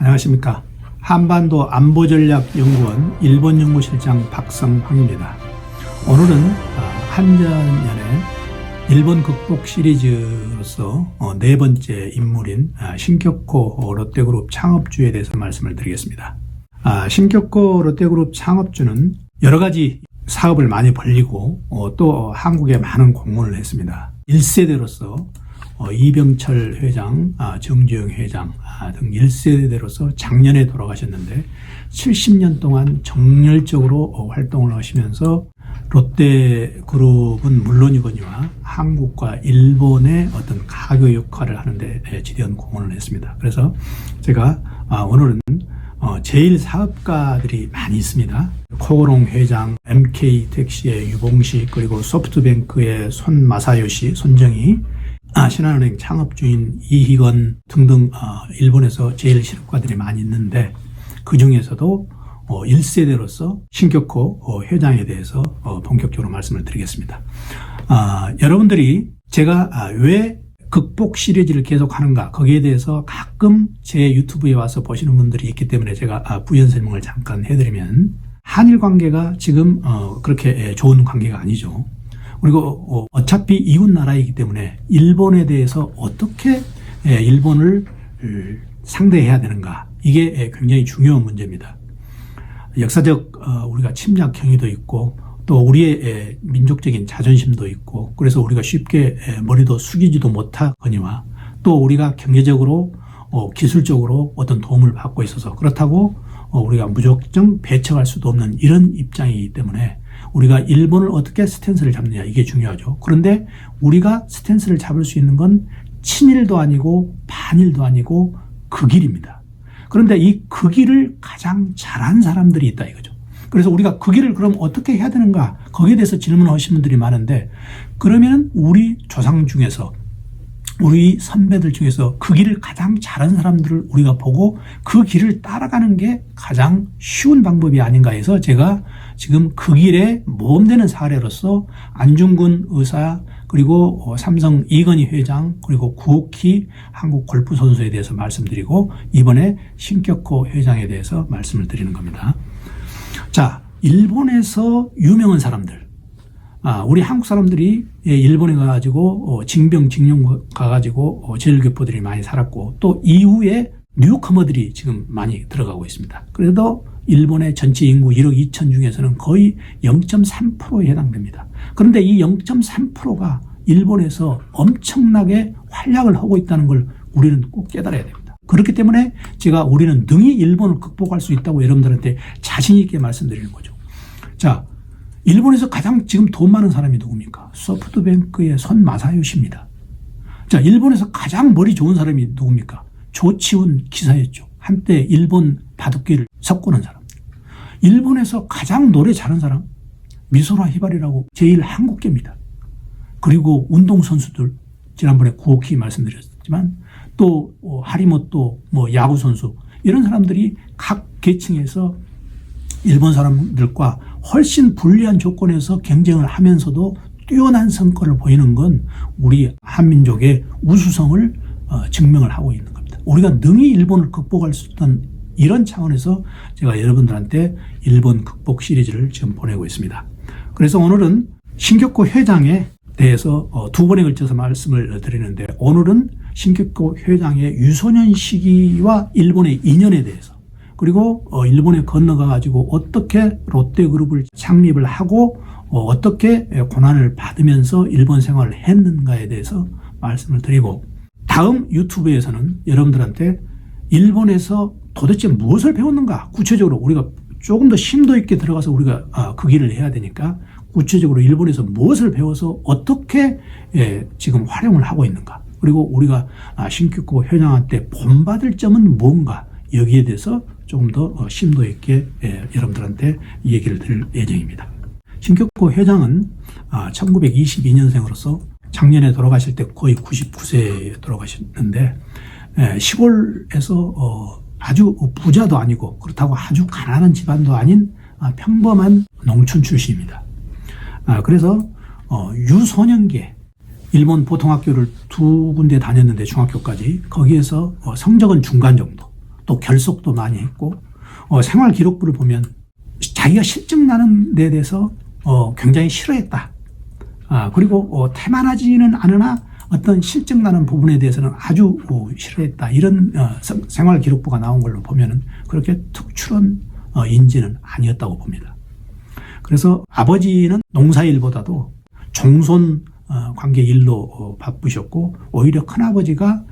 안녕하십니까. 한반도 안보전략연구원 일본연구실장 박성황입니다. 오늘은 한전연의 일본 극복 시리즈로서 네 번째 인물인 신격호 롯데그룹 창업주에 대해서 말씀을 드리겠습니다. 신격호 롯데그룹 창업주는 여러 가지 사업을 많이 벌리고 또 한국에 많은 공헌을 했습니다. 1세대로서 이병철 회장, 정주영 회장 등 1세대로서 작년에 돌아가셨는데 70년 동안 정열적으로 활동을 하시면서 롯데그룹은 물론이거니와 한국과 일본의 어떤 가교 역할을 하는데 지대한 공헌을 했습니다. 그래서 제가 오늘은 제일사업가들이 많이 있습니다. 코고롱 회장, MK택시의 유봉식, 그리고 소프트뱅크의 손마사요시, 손정희, 신한은행 창업주인 이희건 등등 일본에서 제일 실업가들이 많이 있는데 그 중에서도 1세대로서 신격호 회장에 대해서 본격적으로 말씀을 드리겠습니다. 여러분들이 제가 왜 극복 시리즈를 계속 하는가, 거기에 대해서 가끔 제 유튜브에 와서 보시는 분들이 있기 때문에 제가 부연 설명을 잠깐 해드리면, 한일 관계가 지금 그렇게 좋은 관계가 아니죠. 그리고 어차피 이웃 나라이기 때문에 일본에 대해서 어떻게 일본을 상대해야 되는가, 이게 굉장히 중요한 문제입니다. 역사적 우리가 침략 경위도 있고 또 우리의 민족적인 자존심도 있고, 그래서 우리가 쉽게 머리도 숙이지도 못하거니와 또 우리가 경제적으로 기술적으로 어떤 도움을 받고 있어서 그렇다고 우리가 무조건 배척할 수도 없는 이런 입장이기 때문에 우리가 일본을 어떻게 스탠스를 잡느냐, 이게 중요하죠. 그런데 우리가 스탠스를 잡을 수 있는 건 친일도 아니고 반일도 아니고 극일입니다. 그런데 이 극일을 가장 잘한 사람들이 있다 이거죠. 그래서 우리가 극일을 그럼 어떻게 해야 되는가, 거기에 대해서 질문을 하시는 분들이 많은데, 그러면 우리 조상 중에서, 우리 선배들 중에서 그 길을 가장 잘한 사람들을 우리가 보고 그 길을 따라가는 게 가장 쉬운 방법이 아닌가 해서 제가 지금 그 길에 모험되는 사례로서 안중근 의사, 그리고 삼성 이건희 회장, 그리고 구옥희 한국 골프 선수에 대해서 말씀드리고 이번에 신격호 회장에 대해서 말씀을 드리는 겁니다. 자, 일본에서 유명한 사람들, 우리 한국 사람들이 일본에 가가지고 징병 징용 가가지고 제일교포들이 많이 살았고 또 이후에 뉴커머들이 지금 많이 들어가고 있습니다. 그래도 일본의 전체 인구 1억 2천 중에서는 거의 0.3%에 해당됩니다. 그런데 이 0.3%가 일본에서 엄청나게 활약을 하고 있다는 걸 우리는 꼭 깨달아야 됩니다. 그렇기 때문에 제가 우리는 능히 일본을 극복할 수 있다고 여러분들한테 자신 있게 말씀드리는 거죠. 자, 일본에서 가장 지금 돈 많은 사람이 누굽니까? 소프트뱅크의 손마사요시입니다. 자, 일본에서 가장 머리 좋은 사람이 누굽니까? 조치훈 기사였죠. 한때 일본 바둑계를 석권한 사람. 일본에서 가장 노래 잘하는 사람, 미소라 히바리라고 제일 한국계입니다. 그리고 운동선수들, 지난번에 구옥희 말씀드렸지만 또 하리모토 야구 선수, 이런 사람들이 각 계층에서 일본 사람들과 훨씬 불리한 조건에서 경쟁을 하면서도 뛰어난 성과를 보이는 건 우리 한민족의 우수성을 증명을 하고 있는 겁니다. 우리가 능히 일본을 극복할 수 있는 이런 차원에서 제가 여러분들한테 일본 극복 시리즈를 지금 보내고 있습니다. 그래서 오늘은 신격호 회장에 대해서 두 번에 걸쳐서 말씀을 드리는데, 오늘은 신격호 회장의 유소년 시기와 일본의 인연에 대해서, 그리고 일본에 건너가 가지고 어떻게 롯데그룹을 창립을 하고 어떻게 고난을 받으면서 일본 생활을 했는가에 대해서 말씀을 드리고, 다음 유튜브에서는 여러분들한테 일본에서 도대체 무엇을 배웠는가, 구체적으로 우리가 조금 더 심도 있게 들어가서 우리가 그 길을 해야 되니까 구체적으로 일본에서 무엇을 배워서 어떻게 지금 활용을 하고 있는가, 그리고 우리가 신격호 회장한테 본받을 점은 뭔가, 여기에 대해서 조금 더 심도 있게 여러분들한테 얘기를 드릴 예정입니다. 신격호 회장은 1922년생으로서 작년에 돌아가실 때 거의 99세에 돌아가셨는데, 시골에서 아주 부자도 아니고 그렇다고 아주 가난한 집안도 아닌 평범한 농촌 출신입니다. 그래서 유소년기에 일본 보통학교를 두 군데 다녔는데, 중학교까지 거기에서 성적은 중간 정도, 또 결석도 많이 했고 생활 기록부를 보면 자기가 실증 나는 데 대해서 굉장히 싫어했다. 그리고 태만하지는 않으나 어떤 실증 나는 부분에 대해서는 아주 싫어했다. 이런 생활 기록부가 나온 걸로 보면은 그렇게 특출한 인지는 아니었다고 봅니다. 그래서 아버지는 농사일보다도 종손 관계 일로 바쁘셨고 오히려 큰아버지가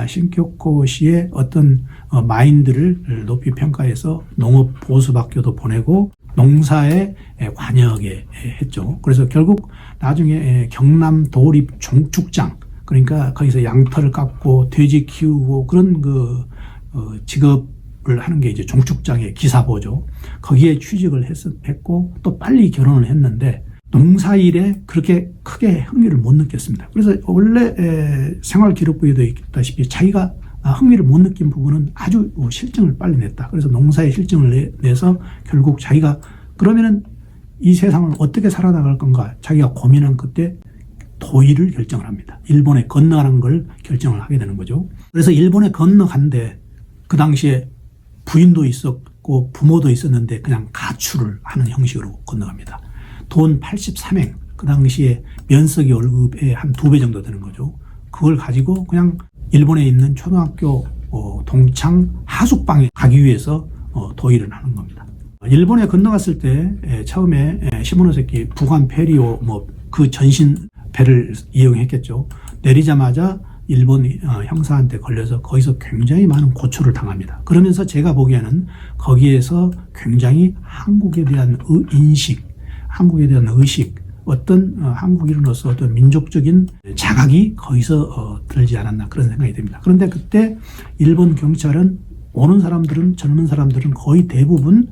신격호 씨의 어떤 마인드를 높이 평가해서 농업 보수학교도 보내고 농사에 관여하게 했죠. 그래서 결국 나중에 경남 도립 종축장, 그러니까 거기서 양털을 깎고 돼지 키우고 그런 직업을 하는 게 이제 종축장의 기사보죠. 거기에 취직을 했고 또 빨리 결혼을 했는데 농사일에 그렇게 크게 흥미를 못 느꼈습니다. 그래서 원래 생활 기록부에도 있다시피 자기가 흥미를 못 느낀 부분은 아주 실증을 빨리 냈다. 그래서 농사에 실증을 내서 결국 자기가 그러면은 이 세상을 어떻게 살아나갈 건가 자기가 고민한 그때 도의를 결정을 합니다. 일본에 건너가는 걸 결정을 하게 되는 거죠. 그래서 일본에 건너간데 그 당시에 부인도 있었고 부모도 있었는데 그냥 가출을 하는 형식으로 건너갑니다. 돈 83행, 그 당시에 면석이 월급의 한 2배 정도 되는 거죠. 그걸 가지고 그냥 일본에 있는 초등학교 동창 하숙방에 가기 위해서 도의를 하는 겁니다. 일본에 건너갔을 때 처음에 시모노세키 부관 페리오 그 전신 배를 이용했겠죠. 내리자마자 일본 형사한테 걸려서 거기서 굉장히 많은 고초를 당합니다. 그러면서 제가 보기에는 거기에서 굉장히 한국에 대한 인식, 한국에 대한 의식, 어떤 한국인으로서 어떤 민족적인 자각이 거기서 들지 않았나 그런 생각이 듭니다. 그런데 그때 일본 경찰은 오는 사람들은 젊은 사람들은 거의 대부분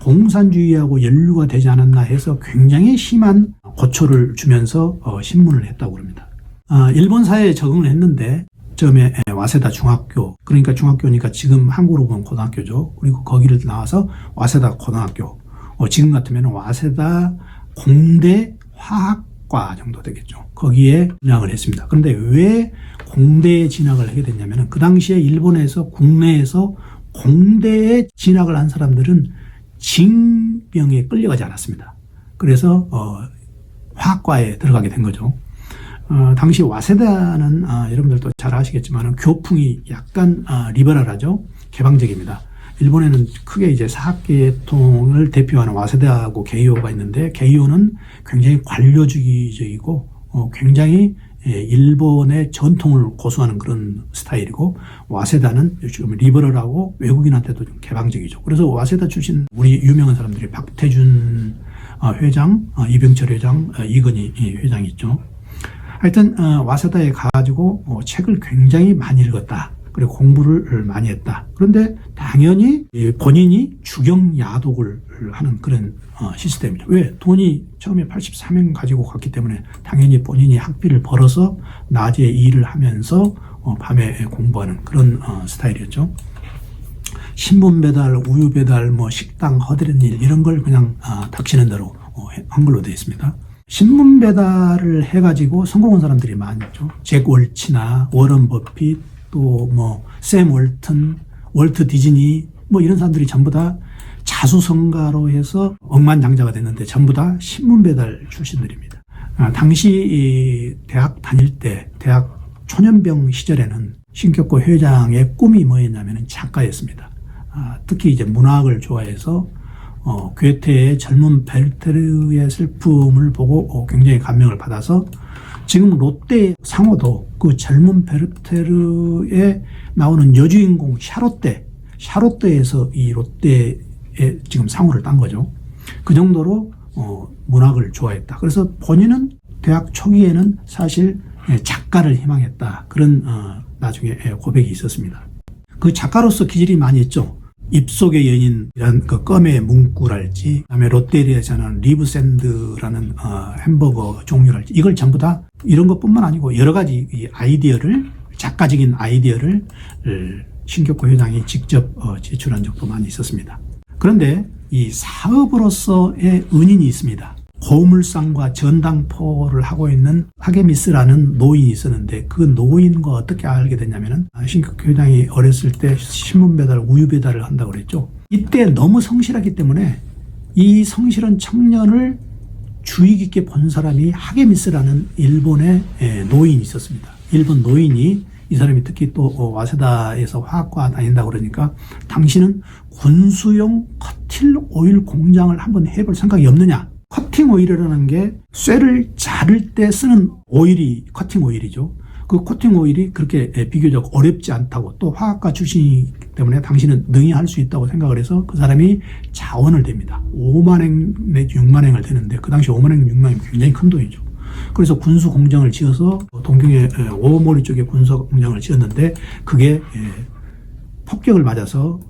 공산주의하고 연루가 되지 않았나 해서 굉장히 심한 고초를 주면서 신문을 했다고 합니다. 일본 사회에 적응을 했는데 처음에 와세다 중학교, 그러니까 중학교니까 지금 한국으로 보면 고등학교죠. 그리고 거기를 나와서 와세다 고등학교, 지금 같으면 와세다 공대 화학과 정도 되겠죠. 거기에 진학을 했습니다. 그런데 왜 공대에 진학을 하게 됐냐면 그 당시에 일본에서 국내에서 공대에 진학을 한 사람들은 징병에 끌려가지 않았습니다. 그래서 화학과에 들어가게 된 거죠. 당시 와세다는 여러분들도 잘 아시겠지만 교풍이 약간 리버럴하죠. 개방적입니다. 일본에는 크게 이제 사학계통을 대표하는 와세다하고 게이오가 있는데 게이오는 굉장히 관료주의적이고 굉장히 일본의 전통을 고수하는 그런 스타일이고 와세다는 지금 리버럴하고 외국인한테도 좀 개방적이죠. 그래서 와세다 출신 우리 유명한 사람들이 박태준 회장, 이병철 회장, 이건희 회장이 있죠. 하여튼 와세다에 가가지고 책을 굉장히 많이 읽었다. 그리고 공부를 많이 했다. 그런데 당연히 본인이 주경야독을 하는 그런 시스템이죠. 왜? 돈이 처음에 83명 가지고 갔기 때문에 당연히 본인이 학비를 벌어서 낮에 일을 하면서 밤에 공부하는 그런 스타일이었죠. 신문 배달, 우유 배달, 식당 허드렛 일 이런 걸 그냥 닥치는 대로 한 걸로 되어 있습니다. 신문 배달을 해가지고 성공한 사람들이 많죠. 잭 월치나 워런 버핏, 또 샘 월튼, 월트 디즈니 이런 사람들이 전부 다 자수성가로 해서 억만장자가 됐는데 전부 다 신문 배달 출신들입니다. 당시 대학 다닐 때 대학 초년병 시절에는 신격호 회장의 꿈이 뭐였냐면 작가였습니다. 특히 이제 문학을 좋아해서 괴테의 젊은 베르테르의 슬픔을 보고 굉장히 감명을 받아서 지금 롯데 상호도 그 젊은 베르테르에 나오는 여주인공 샤롯데에서 이 롯데에 지금 상호를 딴 거죠. 그 정도로 문학을 좋아했다. 그래서 본인은 대학 초기에는 사실 작가를 희망했다. 그런 나중에 고백이 있었습니다. 그 작가로서 기질이 많이 있죠. 입속의 연인이란 그 껌의 문구랄지, 그다음에 롯데리아에서는 리브샌드라는 햄버거 종류랄지, 이걸 전부 다 이런 것뿐만 아니고 여러 가지 이 아이디어를, 작가적인 아이디어를 신격호 회장이 직접 제출한 적도 많이 있었습니다. 그런데 이 사업으로서의 은인이 있습니다. 보물상과 전당포를 하고 있는 하게미스라는 노인이 있었는데 그 노인과 어떻게 알게 됐냐면은 신격호 회장이 어렸을 때 신문 배달, 우유 배달을 한다고 그랬죠. 이때 너무 성실하기 때문에 이 성실한 청년을 주의 깊게 본 사람이 하게미스라는 일본의 노인이 있었습니다. 일본 노인이 이 사람이 특히 또 와세다에서 화학과 다닌다고 그러니까 당신은 군수용 커팅 오일 공장을 한번 해볼 생각이 없느냐. 커팅 오일이라는 게 쇠를 자를 때 쓰는 오일이 커팅 오일이죠. 그 커팅 오일이 그렇게 비교적 어렵지 않다고 또 화학과 출신이기 때문에 당신은 능히 할 수 있다고 생각을 해서 그 사람이 자원을 댑니다. 5만행 내지 6만행을 되는데 그 당시 5만행, 6만행 굉장히 큰 돈이죠. 그래서 군수 공장을 지어서 동경의 오모리 쪽에 군수 공장을 지었는데 그게 폭격을 맞아서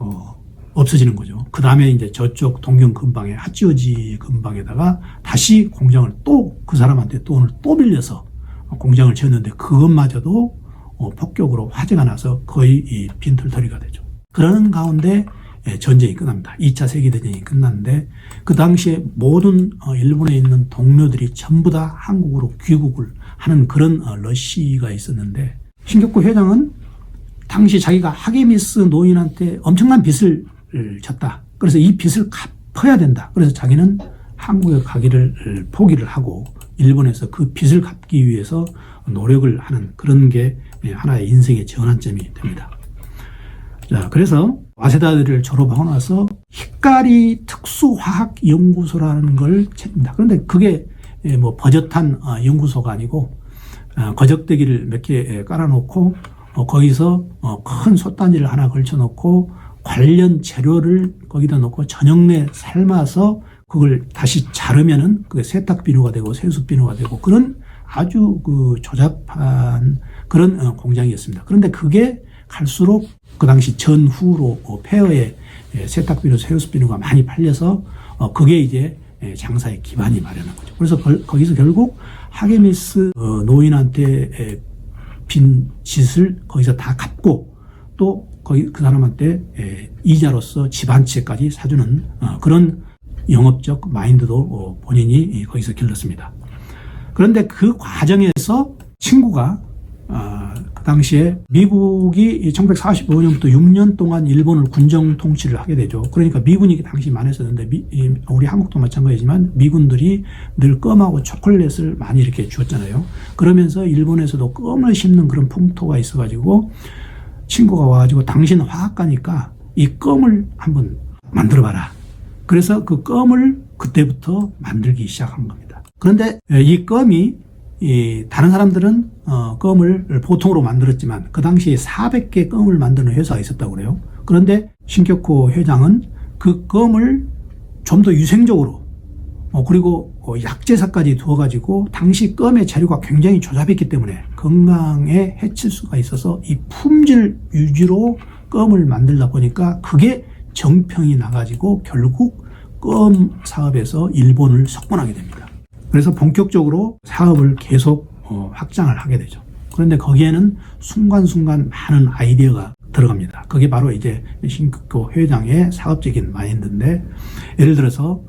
없어지는 거죠. 그 다음에 이제 저쪽 동경 근방에 하치오지 근방에다가 다시 공장을 또 그 사람한테 돈을 또 빌려서 공장을 지었는데 그것마저도 폭격으로 화재가 나서 거의 이 빈털터리가 되죠. 그러는 가운데 전쟁이 끝납니다. 2차 세계대전이 끝났는데 그 당시에 모든 일본에 있는 동료들이 전부 다 한국으로 귀국을 하는 그런 러시가 있었는데 신격호 회장은 당시 자기가 하게미스 노인한테 엄청난 빚을 졌다. 그래서 이 빚을 갚아야 된다. 그래서 자기는 한국에 가기를 포기를 하고 일본에서 그 빚을 갚기 위해서 노력을 하는 그런 게 하나의 인생의 전환점이 됩니다. 자, 그래서 와세다를 졸업하고 나서 히카리 특수화학연구소라는 걸 찾습니다. 그런데 그게 뭐 버젓한 연구소가 아니고 거적대기를 몇 개 깔아놓고 거기서 큰 솥단지를 하나 걸쳐놓고 관련 재료를 거기다 놓고 저녁 내 삶아서 그걸 다시 자르면은 그게 세탁비누가 되고 세수비누가 되고 그런 아주 그 조잡한 그런 공장이었습니다. 그런데 그게 갈수록 그 당시 전후로 폐허의 세탁비누, 세수비누가 많이 팔려서 그게 이제 장사의 기반이 마련한 거죠. 그래서 거기서 결국 하게미스 노인한테 빈 빚을 거기서 다 갚고 또 거기 그 사람한테 이자로서 집 한 채까지 사주는 그런 영업적 마인드도 본인이 거기서 길렀습니다. 그런데 그 과정에서 친구가 그 당시에 미국이 1945년부터 6년 동안 일본을 군정 통치를 하게 되죠. 그러니까 미군이 당시 많았었는데 우리 한국도 마찬가지지만 미군들이 늘 껌하고 초콜릿을 많이 이렇게 주었잖아요. 그러면서 일본에서도 껌을 심는 그런 풍토가 있어가지고 친구가 와가지고 당신 화학가니까 이 껌을 한번 만들어봐라. 그래서 그 껌을 그때부터 만들기 시작한 겁니다. 그런데 이 껌이 다른 사람들은 껌을 보통으로 만들었지만 그 당시에 400개 껌을 만드는 회사가 있었다고 그래요. 그런데 신격호 회장은 그 껌을 좀 더 유생적으로 그리고 약제사까지 두어가지고 당시 껌의 재료가 굉장히 조잡했기 때문에 건강에 해칠 수가 있어서 이 품질 유지로 껌을 만들다 보니까 그게 정평이 나가지고 결국 껌 사업에서 일본을 석권하게 됩니다. 그래서 본격적으로 사업을 계속 확장을 하게 되죠. 그런데 거기에는 순간순간 많은 아이디어가 들어갑니다. 그게 바로 이제 신격호 회장의 사업적인 마인드인데 예를 들어서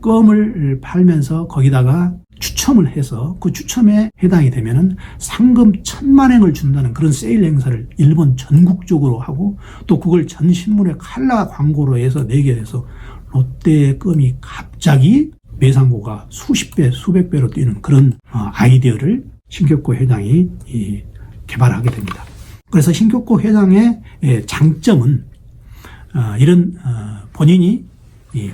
껌을 팔면서 거기다가 추첨을 해서 그 추첨에 해당이 되면은 상금 1,000만엔을 준다는 그런 세일 행사를 일본 전국적으로 하고 또 그걸 전 신문에 칼라 광고로 해서 내게 돼서 롯데의 껌이 갑자기 매상고가 수십 배, 수백 배로 뛰는 그런 아이디어를 신격호 회장이 개발하게 됩니다. 그래서 신격호 회장의 장점은 이런 본인이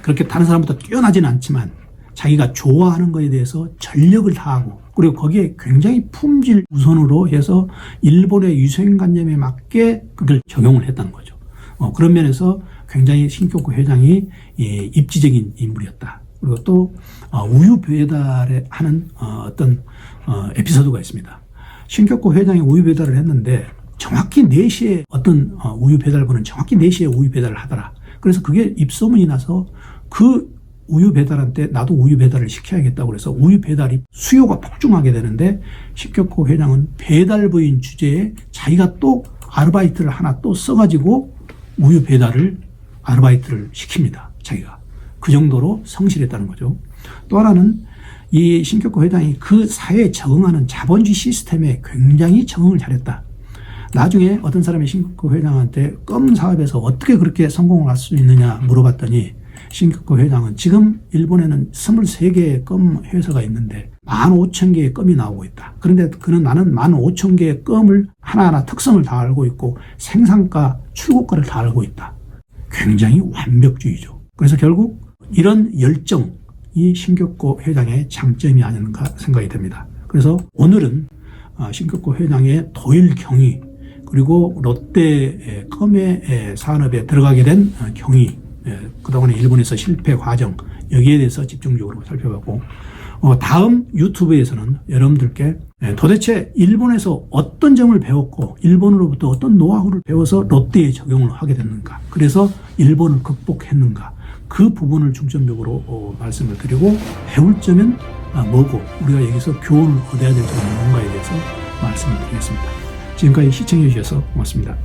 그렇게 다른 사람보다 뛰어나지는 않지만 자기가 좋아하는 것에 대해서 전력을 다하고 그리고 거기에 굉장히 품질 우선으로 해서 일본의 유생관념에 맞게 그걸 적용을 했다는 거죠. 그런 면에서 굉장히 신격호 회장이 입지적인 인물이었다. 그리고 또 우유 배달에 하는 어떤 에피소드가 있습니다. 신격호 회장이 우유 배달을 했는데 정확히 4시에 어떤 우유 배달부는 정확히 4시에 우유 배달을 하더라. 그래서 그게 입소문이 나서 그 우유 배달한테 나도 우유 배달을 시켜야겠다고 그래서 우유 배달이 수요가 폭증하게 되는데 신격호 회장은 배달부인 주제에 자기가 또 아르바이트를 하나 또 써가지고 우유 배달을 아르바이트를 시킵니다. 자기가. 그 정도로 성실했다는 거죠. 또 하나는 이 신격호 회장이 그 사회에 적응하는 자본주의 시스템에 굉장히 적응을 잘했다. 나중에 어떤 사람이 신격호 회장한테 껌 사업에서 어떻게 그렇게 성공을 할 수 있느냐 물어봤더니 신격호 회장은 지금 일본에는 23개의 껌 회사가 있는데 15,000개의 껌이 나오고 있다. 그런데 그는 나는 15,000개의 껌을 하나하나 특성을 다 알고 있고 생산가, 출고가를 다 알고 있다. 굉장히 완벽주의죠. 그래서 결국 이런 열정이 신격호 회장의 장점이 아닌가 생각이 됩니다. 그래서 오늘은 신격호 회장의 도일 경위 그리고 롯데 껌의 산업에 들어가게 된 경위, 그동안에 일본에서 실패 과정, 여기에 대해서 집중적으로 살펴보고 다음 유튜브에서는 여러분들께 도대체 일본에서 어떤 점을 배웠고 일본으로부터 어떤 노하우를 배워서 롯데에 적용을 하게 됐는가, 그래서 일본을 극복했는가, 그 부분을 중점적으로 말씀을 드리고 배울 점은 뭐고 우리가 여기서 교훈을 얻어야 될 점은 뭔가에 대해서 말씀을 드리겠습니다. 지금까지 시청해 주셔서 고맙습니다.